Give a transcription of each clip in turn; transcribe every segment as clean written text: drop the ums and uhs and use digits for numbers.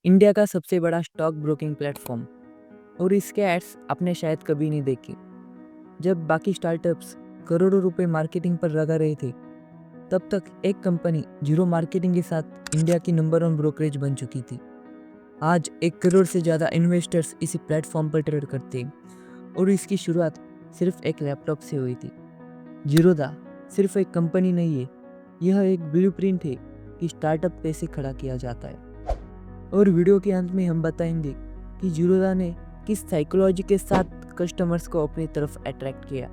India का सबसे बड़ा स्टॉक ब्रोकिंग प्लेटफॉर्म और इसके एड्स आपने शायद कभी नहीं देखे। जब बाकी स्टार्टअप्स करोड़ों रुपए मार्केटिंग पर लगा रहे थे, तब तक एक कंपनी जीरो मार्केटिंग के साथ इंडिया की नंबर वन ब्रोकरेज बन चुकी थी। आज 1 करोड़ से ज़्यादा इन्वेस्टर्स इसी प्लेटफॉर्म पर ट्रेड करते हैं और इसकी शुरुआत सिर्फ एक लैपटॉप से हुई थी। जीरोधा सिर्फ एक कंपनी नहीं है, यह एक ब्लूप्रिंट है कि स्टार्टअप कैसे खड़ा किया जाता है। और वीडियो के अंत में हम बताएंगे कि जीरोधा ने किस साइकोलॉजी के साथ कस्टमर्स को अपनी तरफ अट्रैक्ट किया,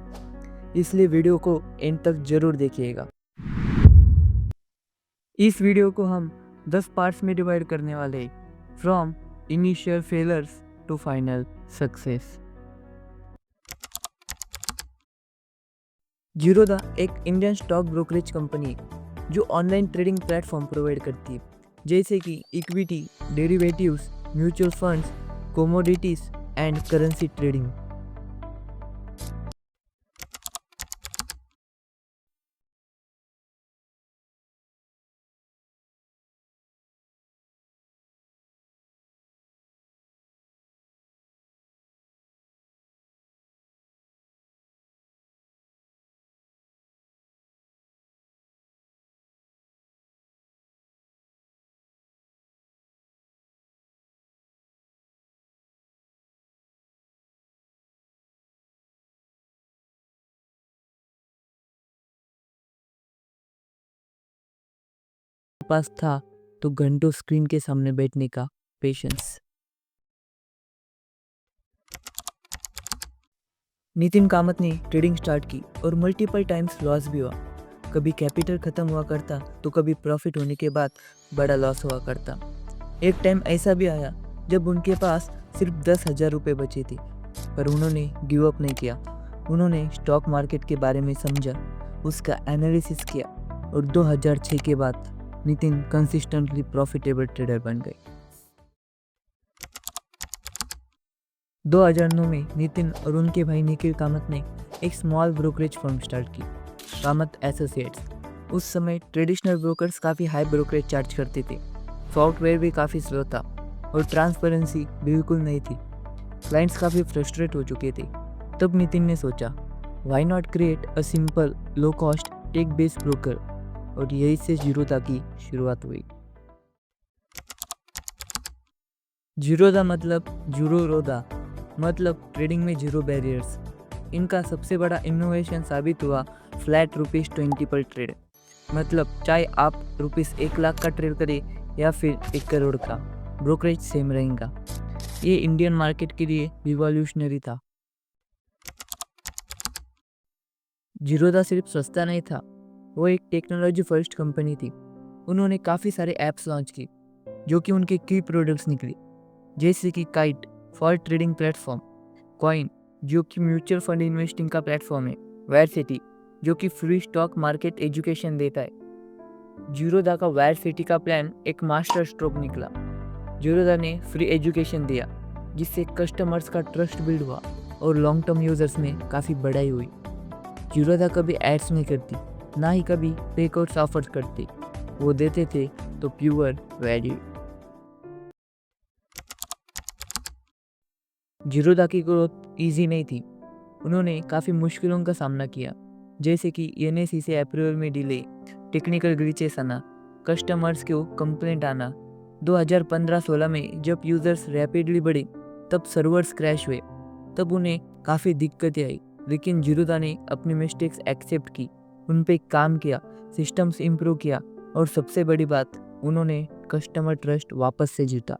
इसलिए वीडियो को एंड तक जरूर देखिएगा। इस वीडियो को हम 10 पार्ट्स में डिवाइड करने वाले हैं, from initial failures to final success. Zerodha एक इंडियन स्टॉक ब्रोकरेज कंपनी है जो ऑनलाइन ट्रेडिंग प्लेटफॉर्म प्रोवाइड करती है, जैसे कि equity, derivatives, mutual funds, commodities and currency trading. पास था तो घंटों स्क्रीन के सामने बैठने का पेशेंस। नितिन कामत ने ट्रेडिंग स्टार्ट की और मल्टीपल टाइम्स लॉस भी हुआ। कभी कैपिटल खत्म हुआ करता तो कभी प्रॉफिट होने के बाद बड़ा लॉस हुआ करता। एक टाइम ऐसा भी आया जब उनके पास सिर्फ 10,000 रुपये बचे थे, पर उन्होंने गिव अप नहीं किया। उन्होंने स्टॉक मार्केट के बारे में समझा, उसका एनालिसिस किया और 2006 के बाद नितिन कंसिस्टेंटली प्रॉफिटेबल ट्रेडर बन गए। 2009 में नितिन और उनके भाई निखिल कामत ने एक स्मॉल ब्रोकरेज फर्म स्टार्ट की, कामत एसोसिएट्स। उस समय ट्रेडिशनल ब्रोकर्स काफ़ी हाई ब्रोकरेज चार्ज करते थे, सॉफ्टवेयर भी काफ़ी स्लो था और ट्रांसपेरेंसी बिल्कुल नहीं थी। क्लाइंट्स काफ़ी फ्रस्ट्रेट हो चुके थे। तब नितिन ने सोचा, why not create a simple low cost tech based broker, और यही से जीरोधा की शुरुआत हुई। जीरोधा मतलब जीरोधा मतलब ट्रेडिंग में जीरो बैरियर्स। इनका सबसे बड़ा इनोवेशन साबित हुआ फ्लैट ₹20 पर ट्रेड। मतलब चाहे आप ₹1 लाख का ट्रेड करें या फिर 1 करोड़ का, ब्रोकरेज सेम रहेगा। ये इंडियन मार्केट के लिए रिवॉल्यूशनरी था। जीरोधा सिर्फ सस्ता नहीं था, वो एक टेक्नोलॉजी फर्स्ट कंपनी थी। उन्होंने काफ़ी सारे ऐप्स लॉन्च की जो कि उनके की प्रोडक्ट्स निकले, जैसे कि kite for trading platform, coin जो कि म्यूचुअल फंड इन्वेस्टिंग का प्लेटफॉर्म है, वेरसिटी जो कि फ्री स्टॉक मार्केट एजुकेशन देता है। जीरोधा का वेरसिटी का प्लान एक मास्टर स्ट्रोक निकला। जीरोधा ने फ्री एजुकेशन दिया, जिससे कस्टमर्स का ट्रस्ट बिल्ड हुआ और लॉन्ग टर्म यूजर्स में काफ़ी बढ़ाई हुई। जीरोधा कभी एड्स नहीं करती, ना ही कभी पेकआउट्स ऑफर करती। वो देते थे तो प्योर वैल्यू। जीरोधा की ग्रोथ इजी नहीं थी, उन्होंने काफ़ी मुश्किलों का सामना किया, जैसे कि एनएसई से अप्रूवल में डिले, टेक्निकल ग्लिचेस आना, कस्टमर्स को कंप्लेंट आना। 2015-16 में जब यूजर्स रैपिडली बढ़े तब सर्वर्स क्रैश हुए, तब उन्हें काफ़ी दिक्कतें आई। लेकिन जीरोधा ने अपनी मिस्टेक्स एक्सेप्ट की, उन पे काम किया, सिस्टम्स इम्प्रूव किया और सबसे बड़ी बात, उन्होंने कस्टमर ट्रस्ट वापस से जीता।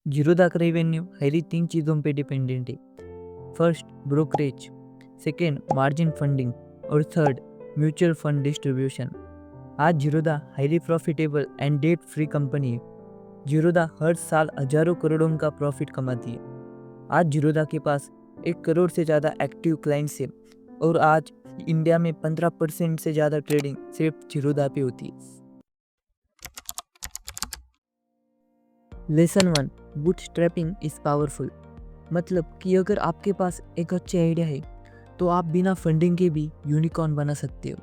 जीरोधा का रेवेन्यू हाईली 3 चीज़ों पे डिपेंडेंट है। First, brokerage, second, margin funding और थर्ड, म्यूचुअल फंड डिस्ट्रीब्यूशन। आज Zerodha highly profitable and debt free company है। जीरोधा हर साल हजारों करोड़ों का प्रॉफिट कमाती है। आज जीरोधा के पास 1 करोड़ से ज़्यादा एक्टिव क्लाइंट्स हैं और आज इंडिया में 15% से ज़्यादा ट्रेडिंग सिर्फ जीरोधा पे होती है। Lesson 1, bootstrapping is powerful. मतलब कि अगर आपके पास एक अच्छी आइडिया है तो आप बिना फंडिंग के भी यूनिकॉर्न बना सकते हो।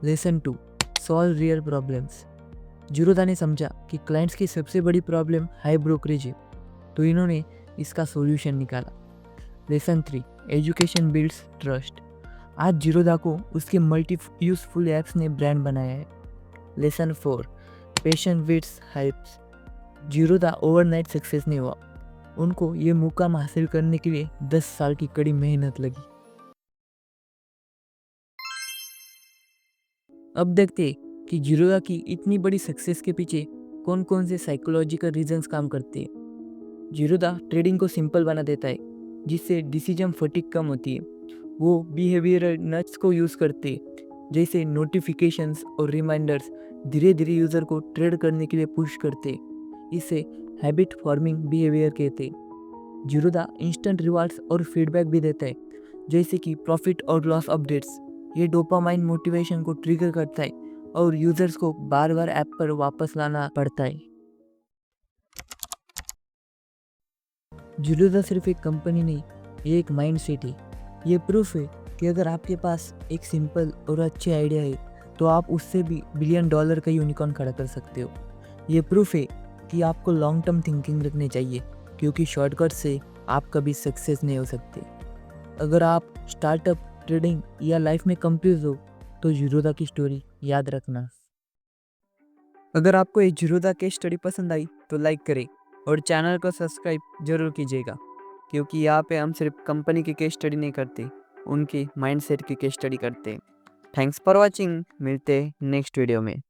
Lesson 2, solve real problems. Zerodha ने समझा कि क्लाइंट्स की सबसे बड़ी प्रॉब्लम हाई ब्रोकरेज है, तो इन्होंने इसका सॉल्यूशन निकाला। Lesson 3, education builds trust. आज जीरोधा को उसके मल्टी यूजफुल ऐप्स ने ब्रांड बनाया है। Lesson 4, passion beats hypes. Zerodha overnight success नहीं हुआ, उनको ये मुकाम हासिल करने के लिए 10 साल की कड़ी मेहनत लगी। अब देखते कि जीरोधा की इतनी बड़ी सक्सेस के पीछे कौन कौन से साइकोलॉजिकल रीजंस काम करते हैं। जीरोधा ट्रेडिंग को सिंपल बना देता है, जिससे डिसीजन फटीग कम होती है। वो बिहेवियरल नट्स को यूज़ करते हैं, जैसे नोटिफिकेशंस और रिमाइंडर्स धीरे धीरे यूज़र को ट्रेड करने के लिए पुश करते हैं। इसे हैबिट फॉर्मिंग बिहेवियर कहते हैं। जीरोधा इंस्टेंट रिवार्ड्स और फीडबैक भी देता है, जैसे कि प्रॉफिट और लॉस अपडेट्स। ये डोपामाइन मोटिवेशन को ट्रिगर करता है और यूजर्स को बार बार ऐप पर वापस लाना पड़ता है। जीरोधा सिर्फ एक कंपनी नहीं, ये एक माइंडसेट है। ये प्रूफ है कि अगर आपके पास एक सिंपल और अच्छे आइडिया है तो आप उससे भी बिलियन डॉलर का यूनिकॉर्न खड़ा कर सकते हो। ये प्रूफ है कि आपको लॉन्ग टर्म थिंकिंग रखनी चाहिए, क्योंकि शॉर्टकट से आप कभी सक्सेस नहीं हो सकते। अगर आप स्टार्टअप, ट्रेडिंग या लाइफ में कंफ्यूज हो तो जीरोधा की स्टोरी याद रखना। अगर आपको ये जीरोधा केस स्टडी पसंद आई तो लाइक करें और चैनल को सब्सक्राइब जरूर कीजिएगा, क्योंकि यहाँ पे हम सिर्फ कंपनी की केस स्टडी नहीं करते, उनके माइंडसेट की केस स्टडी करते हैं। थैंक्स फॉर वॉचिंग, मिलते हैं नेक्स्ट वीडियो में।